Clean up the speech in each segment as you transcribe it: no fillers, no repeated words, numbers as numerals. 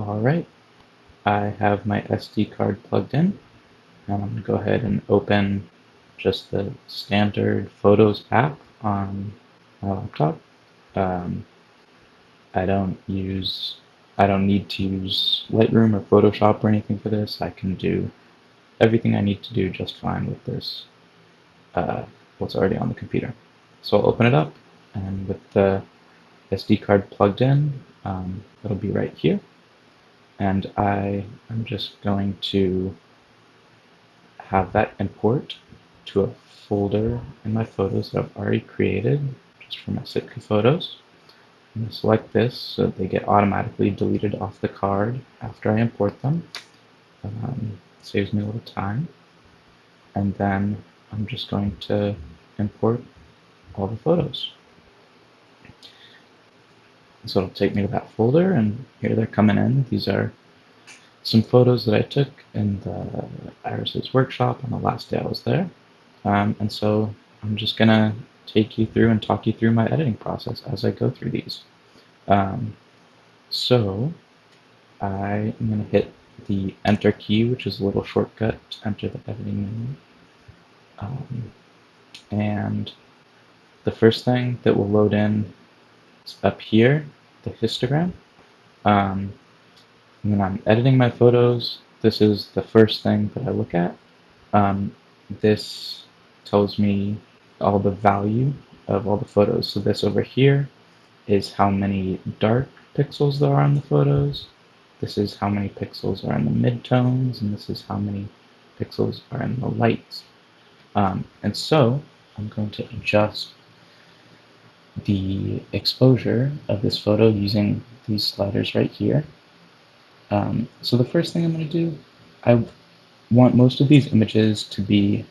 Alright, I have my SD card plugged in, and I'm going to go ahead and open just the standard Photos app on my laptop. Um, I don't need to use Lightroom or Photoshop or anything for this. I can do everything I need to do just fine with this, what's already on the computer. So I'll open it up, and with the SD card plugged in, it'll be right here. And I am just going to have that import to a folder in my photos that I've already created just for my Sitka photos. I'm going to select this so that they get automatically deleted off the card after I import them. Saves me a little time. And then I'm just going to import all the photos. So it'll take me to that folder, and here they're coming in. These are some photos that I took in the Iris's workshop on the last day I was there. And so I'm just gonna take you through and talk you through my editing process as I go through these. So I am gonna hit the Enter key, which is a little shortcut to enter the editing menu. And the first thing that will load in is up here, the histogram. When I'm editing my photos, this is the first thing that I look at. This tells me all the value of all the photos. So this over here is how many dark pixels there are in the photos. This is how many pixels are in the midtones, and this is how many pixels are in the lights. And so I'm going to adjust the exposure of this photo using these sliders right here. So the first thing I'm going to do, I want most of these images to be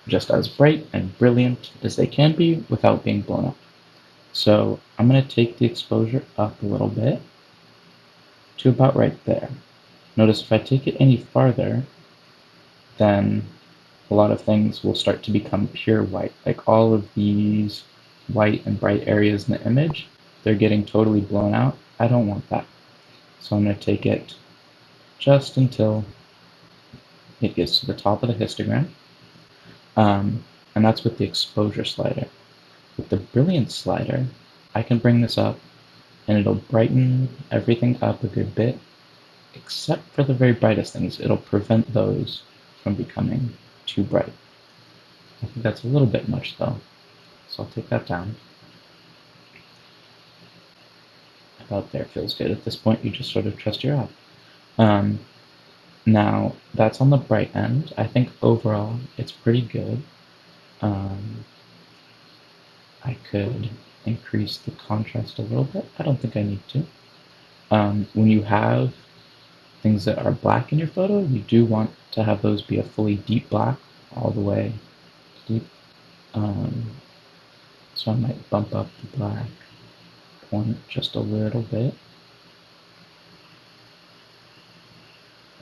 just as bright and brilliant as they can be without being blown up. So I'm going to take the exposure up a little bit to about right there. Notice if I take it any farther, then a lot of things will start to become pure white. Like all of these white and bright areas in the image, they're getting totally blown out. I don't want that. So I'm going to take it just until it gets to the top of the histogram. And that's with the exposure slider. With the brilliance slider, I can bring this up and it'll brighten everything up a good bit, except for the very brightest things. It'll prevent those from becoming too bright. I think that's a little bit much though, so I'll take that down. About there feels good. At this point, you just sort of trust your eye. Now, that's on the bright end. I think overall, it's pretty good. I could increase the contrast a little bit. I don't think I need to. When you have things that are black in your photo, you do want to have those be a fully deep black, all the way deep. So I might bump up the black point just a little bit.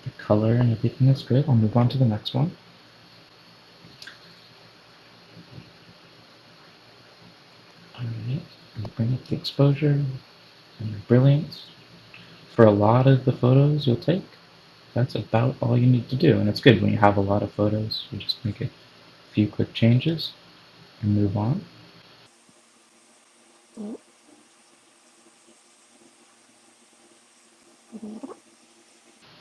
The color and everything is good. I'll move on to the next one. Alright, and bring up the exposure and the brilliance. For a lot of the photos you'll take, that's about all you need to do. And it's good when you have a lot of photos. You just make a few quick changes and move on.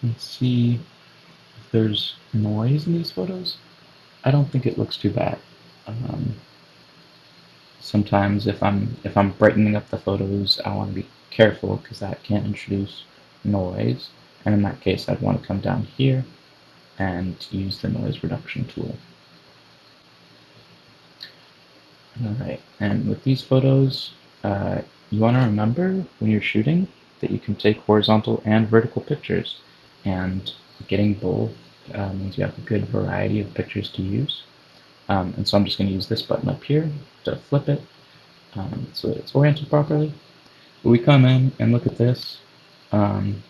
And see if there's noise in these photos. I don't think it looks too bad. Sometimes if I'm brightening up the photos, I want to be careful because that can introduce noise. And in that case, I'd want to come down here and use the noise reduction tool. Alright, and with these photos, you want to remember when you're shooting that you can take horizontal and vertical pictures, and getting both means you have a good variety of pictures to use. And so I'm just going to use this button up here to flip it so that it's oriented properly. But we come in and look at this, and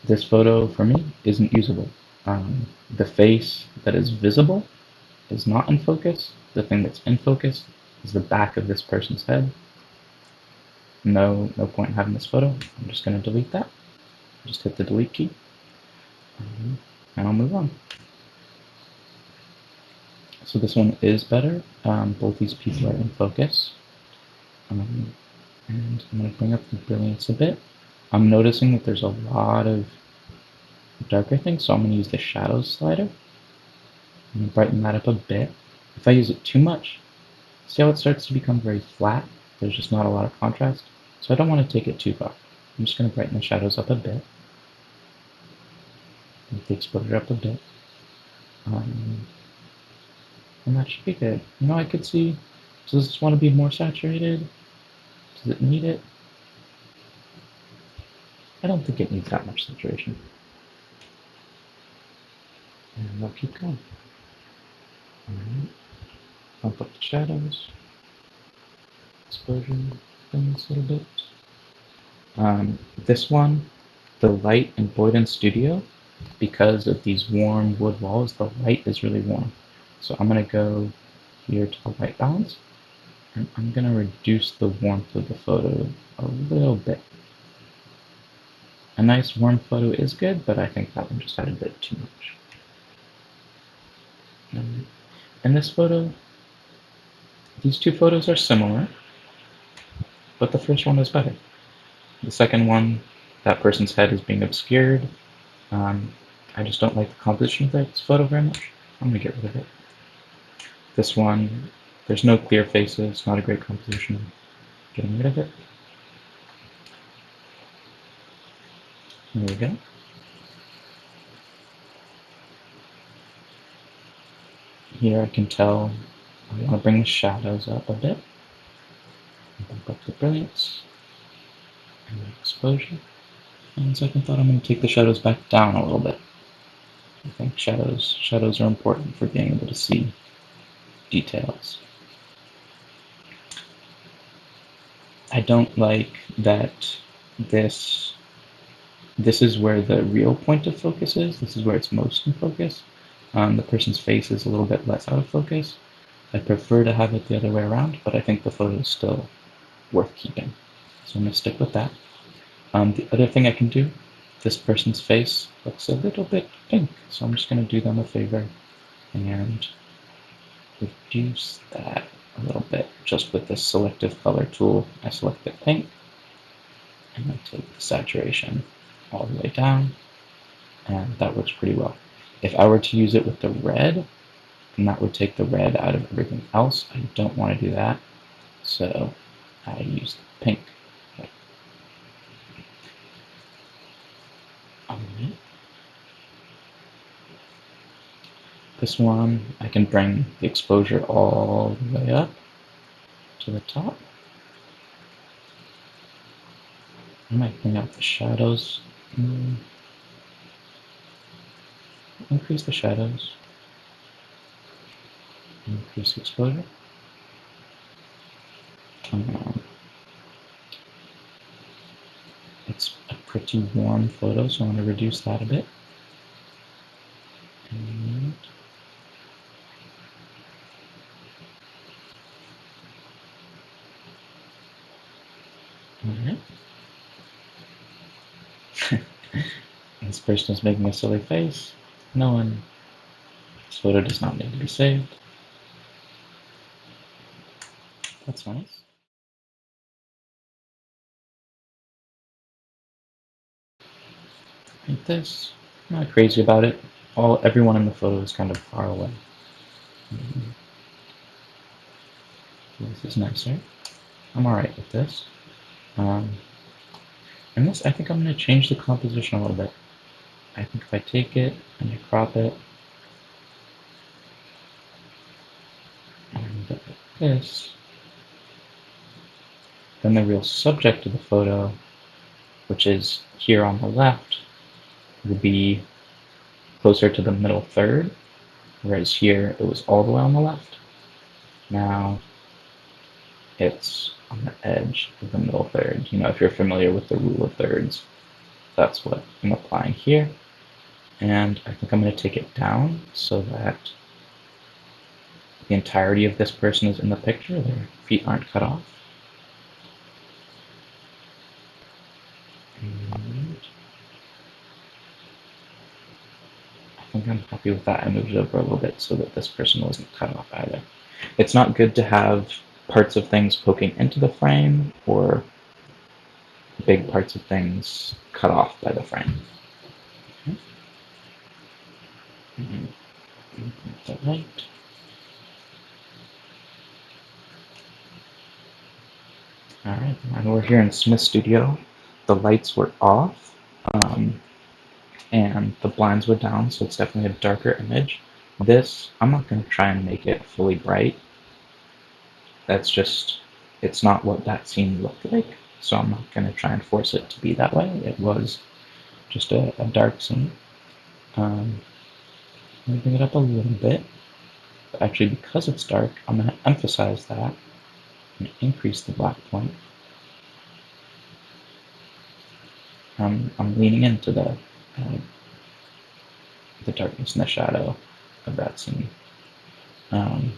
this photo for me isn't usable. The face that is visible is not in focus. The thing that's in focus is the back of this person's head. no point in having this photo. I'm just going to delete that. Just hit the delete key, and I'll move on. So this one is better. Both these people are in focus. And I'm going to bring up the brilliance a bit. I'm noticing that there's a lot of darker things, so I'm going to use the shadows slider. I'm going to brighten that up a bit. If I use it too much, see how it starts to become very flat? There's just not a lot of contrast. So I don't want to take it too far. I'm just going to brighten the shadows up a bit. Make the exposure up a bit. And that should be good. You know, I could see, does this want to be more saturated? Does it need it? I don't think it needs that much saturation. And I'll keep going. Alright. Bump up the shadows. Exposure things a little bit. This one, the light in Boyden Studio, because of these warm wood walls, the light is really warm. So I'm going to go here to the white balance, and I'm going to reduce the warmth of the photo a little bit. A nice warm photo is good, but I think that one just had a bit too much. In this photo, these two photos are similar, but the first one is better. The second one, that person's head is being obscured. I just don't like the composition of this photo very much. I'm going to get rid of it. This one, there's no clear faces, not a great composition. Getting rid of it. There we go. Here I can tell I want to bring the shadows up a bit. Bump up the brilliance and the exposure. And second thought, I'm going to take the shadows back down a little bit. I think shadows are important for being able to see details. I don't like that this is where the real point of focus is. This is where it's most in focus. The person's face is a little bit less out of focus. I prefer to have it the other way around, but I think the photo is still worth keeping. So I'm going to stick with that. The other thing I can do, this person's face looks a little bit pink, so I'm just going to do them a favor and reduce that a little bit just with this selective color tool. I select the pink and I take the saturation all the way down, and that works pretty well. If I were to use it with the red, then that would take the red out of everything else. I don't want to do that, so I use the pink. Okay. This one, I can bring the exposure all the way up to the top. I might bring out the shadows. Increase the shadows. Increase the exposure. It's a pretty warm photo, so I'm going to reduce that a bit. And alright. This person is making a silly face. No one. This photo does not need to be saved. That's nice. Like this. I'm not crazy about it. Everyone in the photo is kind of far away. This is nicer. I'm alright with this. And this, I think I'm going to change the composition a little bit. I think if I take it and I crop it, and this, then the real subject of the photo, which is here on the left, will be closer to the middle third, whereas here it was all the way on the left. Now it's on the edge of the middle third. You know, if you're familiar with the rule of thirds, that's what I'm applying here. And I think I'm going to take it down so that the entirety of this person is in the picture. Their feet aren't cut off. think I'm happy with that. I moved it over a little bit so that this person wasn't cut off either. It's not good to have parts of things poking into the frame or big parts of things cut off by the frame. Okay. Right. Alright, and we're here in Smith Studio. The lights were off, and the blinds were down, so it's definitely a darker image. This, I'm not going to try and make it fully bright. That's just, it's not what that scene looked like, so I'm not going to try and force it to be that way. It was just a dark scene. Let me bring it up a little bit. But actually, because it's dark, I'm going to emphasize that. I'm going to increase the black point. I'm leaning into the darkness and the shadow of that scene. I'm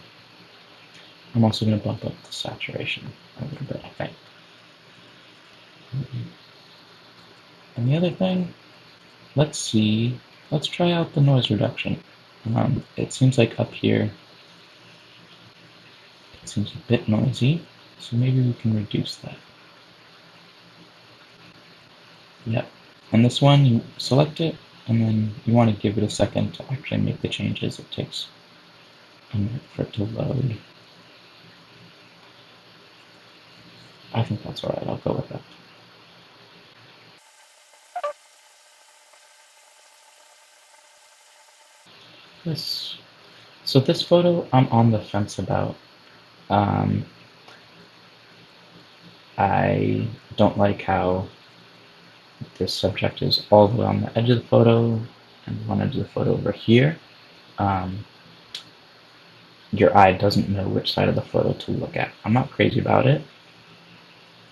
also going to bump up the saturation a little bit, I think. And the other thing, let's try out the noise reduction. It seems like up here, it seems a bit noisy, so maybe we can reduce that. Yep. And this one, you select it, and then you want to give it a second to actually make the changes. It takes a minute for it to load. I think that's alright, I'll go with that. So this photo, I'm on the fence about. I don't like how this subject is all the way on the edge of the photo and one edge of the photo over here. Your eye doesn't know which side of the photo to look at. I'm not crazy about it,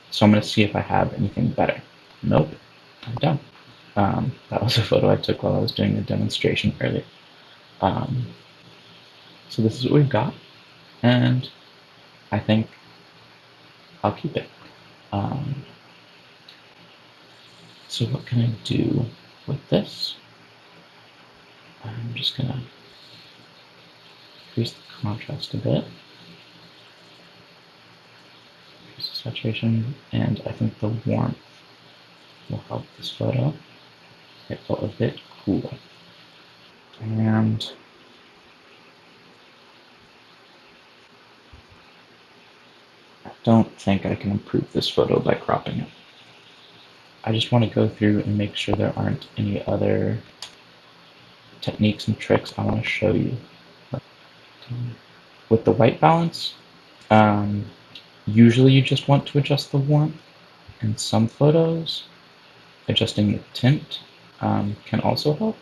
so I'm going to see if I have anything better. Nope, I'm done. That was a photo I took while I was doing the demonstration earlier. So this is what we've got, and I think I'll keep it. So what can I do with this? I'm just going to increase the contrast a bit, increase the saturation, and I think the warmth will help this photo. It felt a bit cooler. And I don't think I can improve this photo by cropping it. I just want to go through and make sure there aren't any other techniques and tricks I want to show you. With the white balance, usually you just want to adjust the warmth. In some photos, adjusting the tint can also help.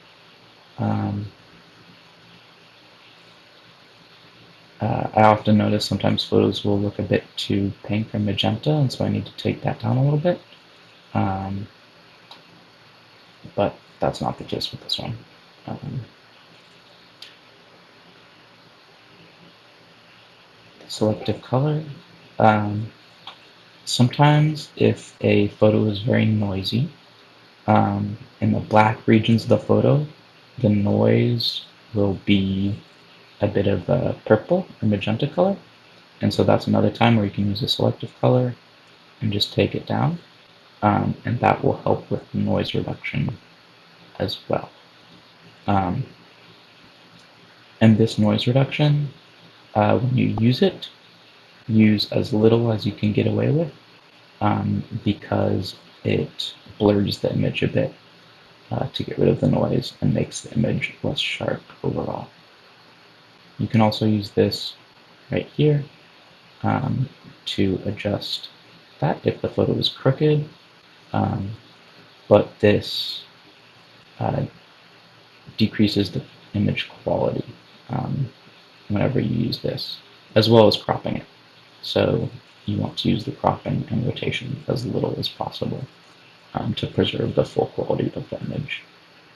I often notice sometimes photos will look a bit too pink or magenta, and so I need to take that down a little bit. But that's not the case with this one. Selective color. Sometimes if a photo is very noisy, in the black regions of the photo, the noise will be a bit of a purple or magenta color. And so that's another time where you can use a selective color and just take it down. And that will help with noise reduction as well. And this noise reduction, when you use it, use as little as you can get away with, because it blurs the image a bit to get rid of the noise and makes the image less sharp overall. You can also use this right here to adjust that if the photo is crooked, but this decreases the image quality whenever you use this, as well as cropping it. So you want to use the cropping and rotation as little as possible to preserve the full quality of the image.